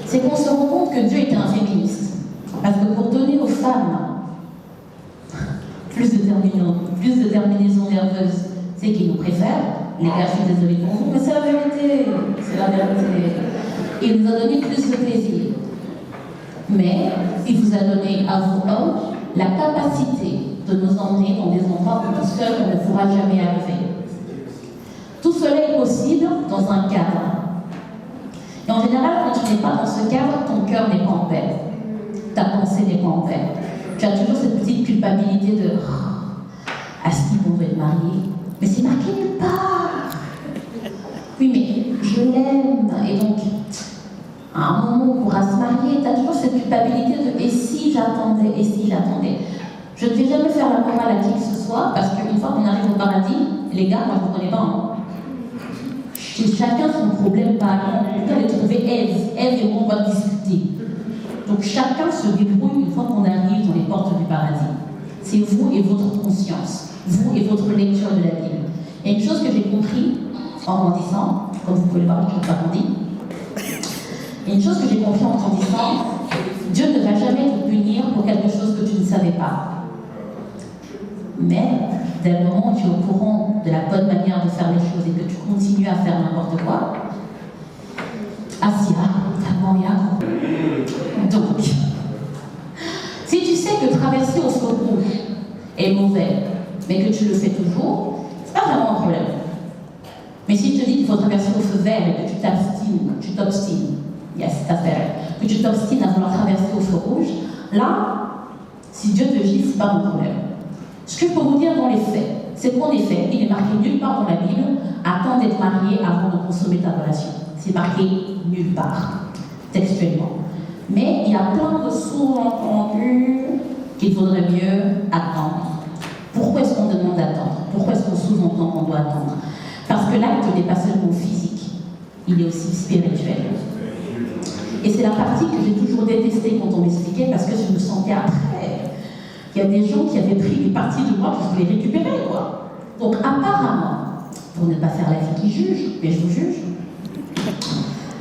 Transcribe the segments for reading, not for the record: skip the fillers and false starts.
c'est qu'on se rend compte que Dieu était un féministe. Parce que pour donner aux femmes plus de terminaisons nerveuses, c'est qu'ils nous préfèrent. Les gars, je suis désolée pour vous, mais c'est la vérité. C'est la vérité. Il nous a donné plus de plaisir. Mais il vous a donné à vous, hommes, la capacité de nous emmener dans des endroits où tout seul on ne pourra jamais arriver. Tout cela est possible dans un cadre. Et en général, quand tu n'es pas dans ce cadre, ton cœur n'est pas en paix. Ta pensée n'est pas en paix. Tu as toujours cette petite culpabilité de est-ce qu'ils vont être mariés? Mais c'est marqué nulle part. Oui, mais je l'aime. Et donc, à un moment, on pourra se marier. Tu as toujours cette culpabilité de et si j'attendais, et si j'attendais. Je ne vais jamais faire la morale à qui que ce soit, parce qu'une fois qu'on arrive au paradis, les gars, moi je ne vous connais pas. Hein. Chacun son problème, pas on peut aller trouver Ève. Ève et moi, on va discuter. Donc chacun se débrouille une fois qu'on arrive dans les portes du paradis. C'est vous et votre conscience, vous et votre lecture de la Bible. Et une chose que j'ai compris en grandissant, comme vous pouvez le voir, je ne pas grandi. Et une chose que j'ai compris en grandissant, Dieu ne va jamais te punir pour quelque chose que tu ne savais pas. Mais dès le moment où tu es au courant de la bonne manière de faire les choses et que tu continues à faire n'importe quoi, donc, si tu sais que traverser au feu rouge est mauvais, mais que tu le fais toujours, c'est pas vraiment un problème. Mais si je te dis qu'il faut traverser au feu vert et que tu t'obstines, yes, that's better, que tu t'obstines à vouloir traverser au feu rouge, là, si Dieu te gifle, c'est pas mon problème. Ce que je peux vous dire dans les faits, c'est qu'en effet, il est marqué nulle part dans la Bible, attends d'être marié avant de consommer ta relation. C'est marqué nulle part, textuellement. Mais il y a plein de sous-entendus qu'il vaudrait mieux attendre. Pourquoi est-ce qu'on demande d'attendre? Pourquoi est-ce qu'on sous-entend qu'on doit attendre? Parce que l'acte n'est pas seulement physique, il est aussi spirituel. Et c'est la partie que j'ai toujours détestée quand on m'expliquait, parce que je me sentais après. Il y a des gens qui avaient pris une partie de moi que je voulais récupérer, quoi. Donc apparemment, pour ne pas faire la fille qui juge, mais je vous juge,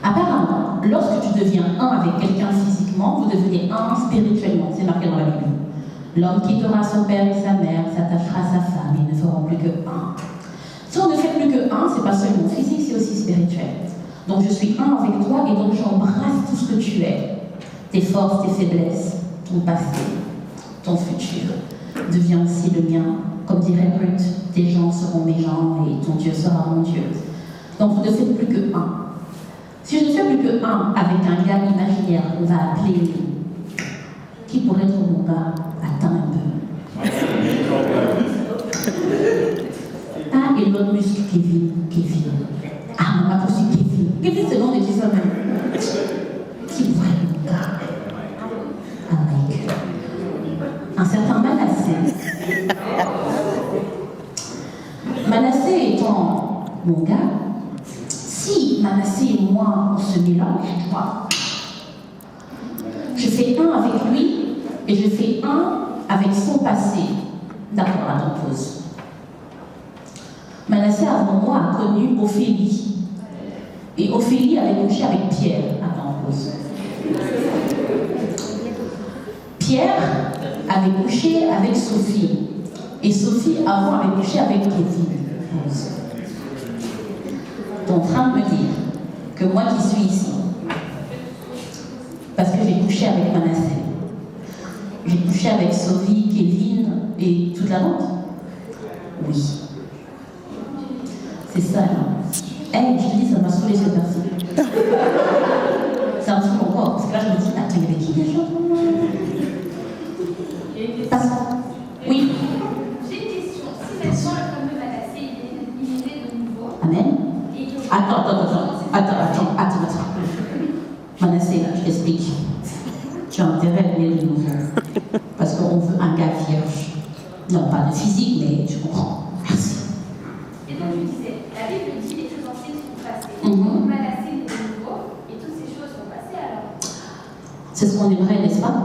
apparemment, lorsque tu deviens un avec quelqu'un physiquement, vous devenez un spirituellement. C'est marqué dans la Bible. L'homme quittera son père et sa mère, s'attachera à sa femme, ils ne feront plus que un. Si on ne fait plus que un, c'est pas seulement physique, c'est aussi spirituel. Donc je suis un avec toi et donc j'embrasse tout ce que tu es. Tes forces, tes faiblesses, ton passé, ton futur devient aussi le mien. Comme dirait Ruth, tes gens seront mes gens et ton Dieu sera mon Dieu. Donc vous ne faites plus que un. Si je ne fais plus que un avec un gars imaginaire qu'on va appeler, qui pourrait être mon gars? Attends un peu. Ah, et l'autre muscle, Kevin. Ah, on m'a aussi Kevin. Kevin, c'est le nom des fils même. Qui pourrait être mon gars? Ah, my God. Un certain Manassé. Manassé étant mon gars, si Manassé et moi on se mélange, tu vois, je fais un avec lui et je fais un avec son passé. D'accord, attends, pause. Manassé avant moi a connu Ophélie. Et Ophélie avait couché avec Pierre. Attends, pause. Pierre avait couché avec Sophie. Et Sophie avant avait couché avec Kevin. Pause. Tu es en train de me dire que moi qui suis ici, parce que j'ai couché avec Manassé, j'ai couché avec Sophie, Kevin et toute la bande? Oui. C'est ça, non? Hey, je te dis, ça m'a saoulé cette partie. C'est un truc encore, parce que là je me dis, attends, il y avait qui déjà? Parce... Oui. J'ai une question. Si maintenant le fameux Manassé, il est né de nouveau. Amen. Attends. Manassé, là, je t'explique. Tu as intérêt à venir de nouveau. Parce qu'on veut un gars vierge. Non, pas de physique, mais tu comprends. Merci. Et donc, je disais, la Bible dit les choses anciennes sont passées. Manassé est de nouveau, et toutes ces choses sont passées alors. C'est ce qu'on aimerait, n'est-ce pas?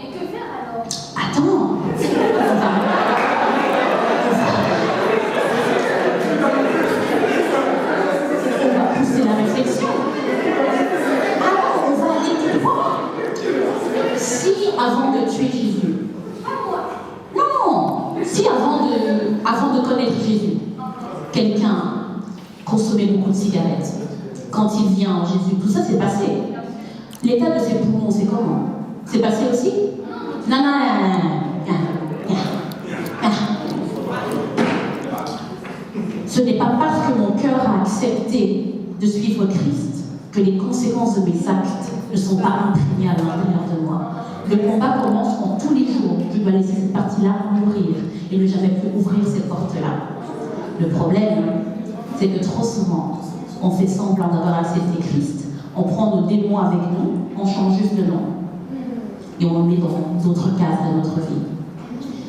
Et que faire alors? Attends. On va pousser la réflexion. Alors, on va aller en Jésus. Tout ça, c'est passé. L'état de ses poumons, c'est comment? C'est passé aussi? Non, non, non, non. Ce n'est pas parce que mon cœur a accepté de suivre Christ que les conséquences de mes actes ne sont pas imprégnées à l'intérieur de moi. Le combat commence quand tous les jours, je dois laisser cette partie-là mourir et ne jamais plus ouvrir cette porte-là. Le problème, c'est que trop souvent, on fait semblant d'avoir accepté Christ. On prend nos démons avec nous, on change juste de nom. Et on le met dans d'autres cases de notre vie.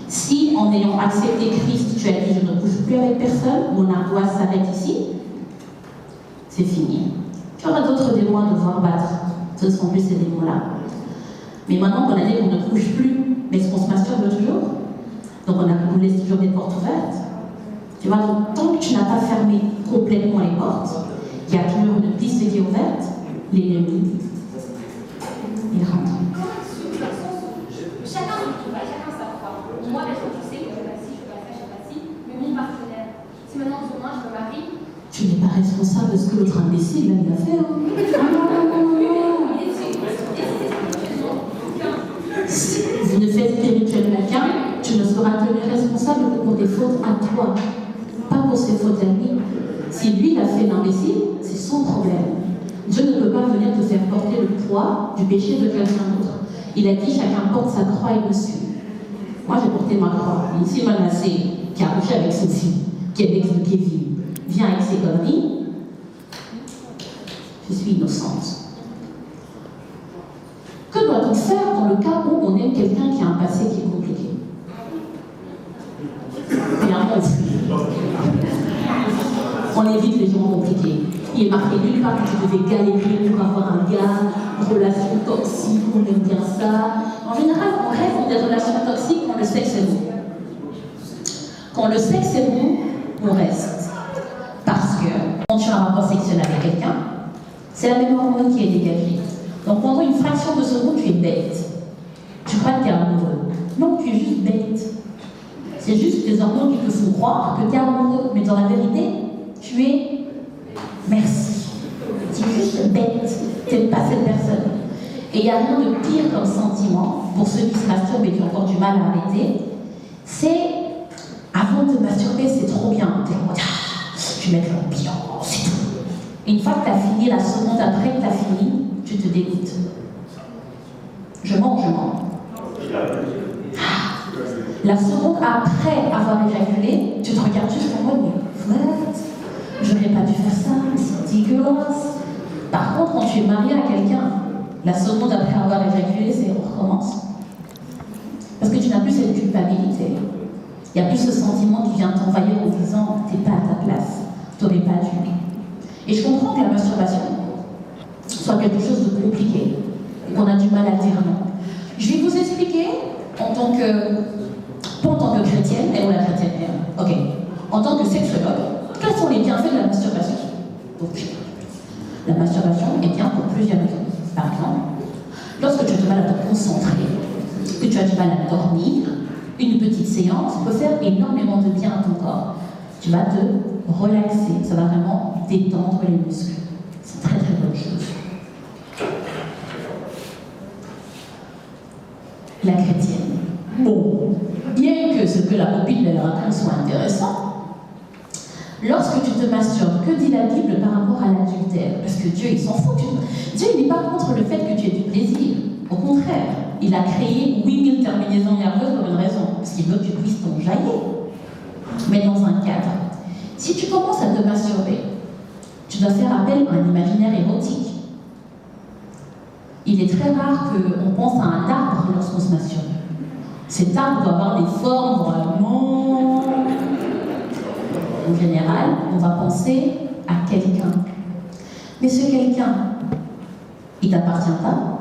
Si, en ayant accepté Christ, tu as dit « je ne bouge plus avec personne », mon angoisse s'arrête ici, c'est fini. Tu auras d'autres démons à devoir battre. Ce ne seront plus ces démons-là. Mais maintenant qu'on a dit qu'on ne bouge plus, mais est-ce qu'on se masturbe toujours? Donc on laisse toujours des portes ouvertes. Tu vois, donc tant que tu n'as pas fermé complètement les portes, il y a toujours une piste qui est ouverte, l'ennemi, il rentre. Chacun sa foi. Moi, je sais que je fais pas ci, je fais pas ça, je fais pas ci, mais mon partenaire, si maintenant demain je me marie, tu n'es pas responsable de ce que l'autre imbécile il a fait. Si vous ne faites spirituellement qu'un, tu ne seras tenu responsable que pour des fautes à toi, pas pour ses fautes à lui. Si lui il a fait l'imbécile, c'est son problème. Dieu ne peut pas venir te faire porter le poids du péché de quelqu'un d'autre. Il a dit chacun porte sa croix et me suit. Moi j'ai porté ma croix. Une fille Manassé qui a couché avec Sophie, qui est l'ex de Kevin, vient avec ses conneries. Je suis innocente. Que doit-on faire dans le cas où on aime quelqu'un qui a un passé qui est compliqué? Clairement, on évite les gens compliqués. Il est marqué nulle part que tu devais galérer pour avoir un gars, une relation toxique, on aime bien ça. En général, on rêve dans des relations toxiques quand le sexe est bon. Quand le sexe est bon, on reste. Parce que quand tu as un rapport sexuel avec quelqu'un, c'est la même hormone qui est dégagée. Donc pendant une fraction de seconde, tu es bête. Tu crois que tu es amoureux. Non, tu es juste bête. C'est juste des hormones qui te font croire que tu es amoureux. Mais dans la vérité, tu es... Merci. Tu es juste bête. Tu n'aimes pas cette personne. Et il n'y a rien de pire comme sentiment, pour ceux qui se masturbent et qui ont encore du mal à arrêter, c'est, avant de te masturber, c'est trop bien. Tu mets de l'ambiance, c'est tout. Et une fois que tu as fini, la seconde après que tu as fini, tu te dégoûtes. Je mens. La seconde après avoir éjaculé, tu te regardes juste en mode, mais what? J'aurais pas dû faire ça, c'est dégueulasse. Par contre, quand tu es marié à quelqu'un, la seconde après avoir éjaculé, c'est on recommence. Parce que tu n'as plus cette culpabilité. Il n'y a plus ce sentiment qui vient t'envahir en disant t'es pas à ta place, t'aurais pas dû. Et je comprends que la masturbation soit quelque chose de compliqué et qu'on a du mal à dire non. Je vais vous expliquer pas en tant que chrétienne, et on la chrétienne, ok, en tant que sexologue, quels sont les bienfaits de la masturbation? Donc, la masturbation est bien pour plusieurs raisons. Par exemple, lorsque tu as du mal à te concentrer, que tu as du mal à dormir, une petite séance peut faire énormément de bien à ton corps. Tu vas te relaxer, ça va vraiment détendre les muscles. C'est très très bonne chose. La chrétienne. Bon, bien que ce que la copine de la raconte soit intéressant, lorsque tu te masturbes, que dit la Bible par rapport à l'adultère? Parce que Dieu, il s'en fout. Dieu, il n'est pas contre le fait que tu aies du plaisir. Au contraire, il a créé 8000 terminaisons nerveuses pour une raison. Parce qu'il veut que tu puisses t'enjailler. Mais dans un cadre. Si tu commences à te masturber, tu dois faire appel à un imaginaire érotique. Il est très rare qu'on pense à un arbre lorsqu'on se masturbe. Cet arbre doit avoir des formes vraiment... En général, on va penser à quelqu'un. Mais ce quelqu'un, il t'appartient pas.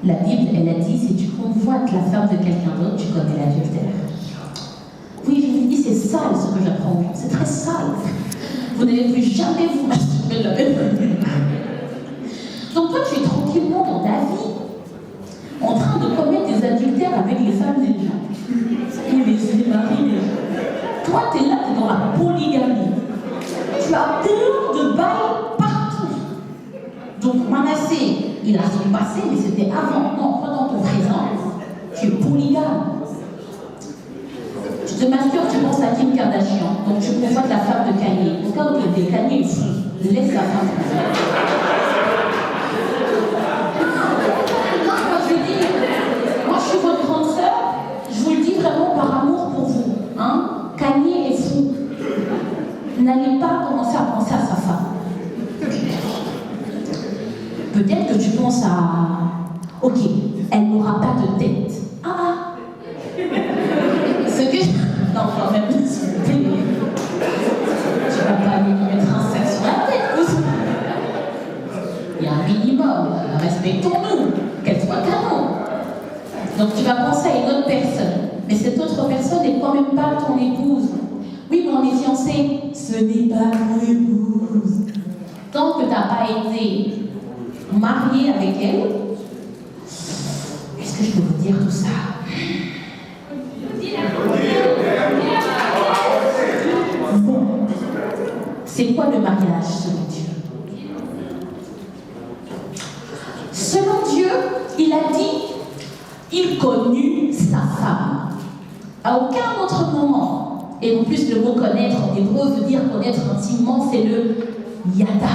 La Bible, elle a dit, si tu convoites la femme de quelqu'un d'autre, tu commets l'adultère. Oui, je vous dis, c'est sale ce que j'apprends. C'est très sale. Vous n'allez plus jamais vous masturber de la même manière. Donc toi, tu es tranquillement dans ta vie, en train de commettre des adultères avec les femmes des gens. Et les maris. Toi, tu es là, tu es dans la polygamie. Tu as plein de bails partout. Donc Manassé, il a son passé, mais c'était avant. Non, pendant ton présent, tu es polygame. Tu te masturbes, tu penses à Kim Kardashian. Donc tu convoites la femme de Kanye. Au cas où tu es Kanye est fou, laisse la femme. Non, je veux dire, moi je suis votre grande sœur, je vous le dis vraiment par amour pour vous. Hein? Kanye est fou. N'allez pas commencer à penser à sa femme. Peut-être que tu penses à... Ok, elle n'aura pas de tête. Ah. Ce que je... Non, quand même, s'il vous plaît. Tu vas pas aller lui mettre un sac sur la tête. Il y a un minimum. Respectons-nous. Qu'elle soit canon. Donc tu vas penser à une autre personne. Mais cette autre personne n'est quand même pas ton épouse. Oui, mais on est fiancés. Ce n'est pas ton épouse. Tant que tu n'as pas été marié avec elle, est-ce que je peux vous dire tout ça? Bon. C'est quoi le mariage selon Dieu? Selon Dieu, il a dit, il connut sa femme. À aucun autre moment, et en plus le mot connaître en hébreu veut dire connaître intimement, c'est le yada.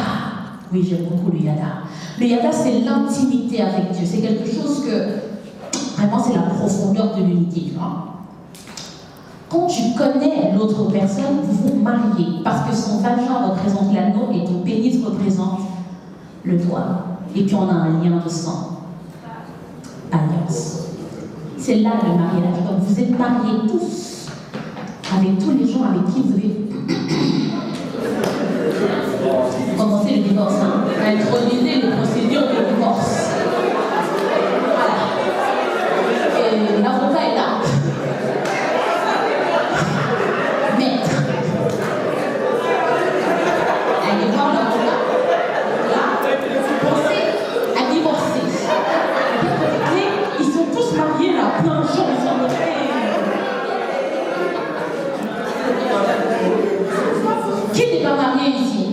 Oui, j'aime beaucoup le yada. Le yada, c'est l'intimité avec Dieu. C'est quelque chose que, vraiment, c'est la profondeur de l'unité. Quand tu connais l'autre personne, vous vous mariez. Parce que son vagin représente l'anneau et ton pénis représente le doigt. Et puis on a un lien de sang. Alliance. C'est là le mariage. Donc vous êtes mariés tous avec tous les gens avec qui vous avez commencé le divorce, hein, introduisez les procédures de divorce. Voilà. Et l'avocat est là. Maître. Allez voir l'avocat. Là, vous pensez à divorcer. Ils sont tous mariés là, plein de gens, ils sont qui n'est pas marié ici?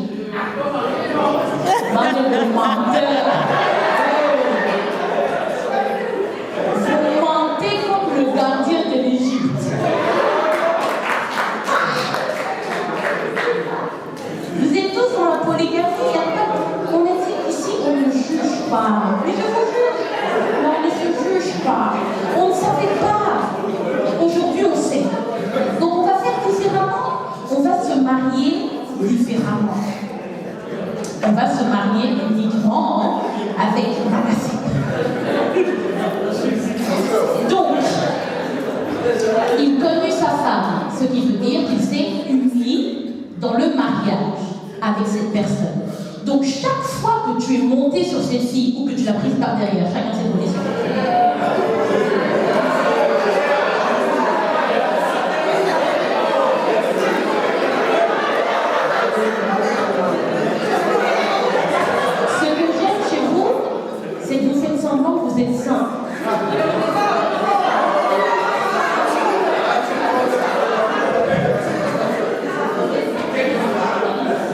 Marié de menteur. Vous mentez comme le gardien de l'Égypte. Vous êtes tous dans la polygamie, on a dit ici, on ne juge pas. Mais je vous juge. Non, on ne se juge pas. On ne savait pas. Aujourd'hui, on sait. Donc, on va faire différemment. On va se marier différemment. On va se marier uniquement avec Manassé. Donc, il connut sa femme, ce qui veut dire qu'il s'est uni dans le mariage avec cette personne. Donc, chaque fois que tu es monté sur cette fille ou que tu l'as prise par derrière, chacun ses positions. Ce que j'aime chez vous, c'est que vous faites semblant que vous êtes saint.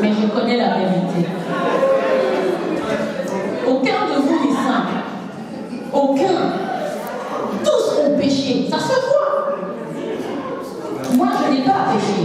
Mais je connais la vérité. Aucun de vous n'est saint. Aucun. Tous ont péché. Ça se voit. Moi, je n'ai pas péché.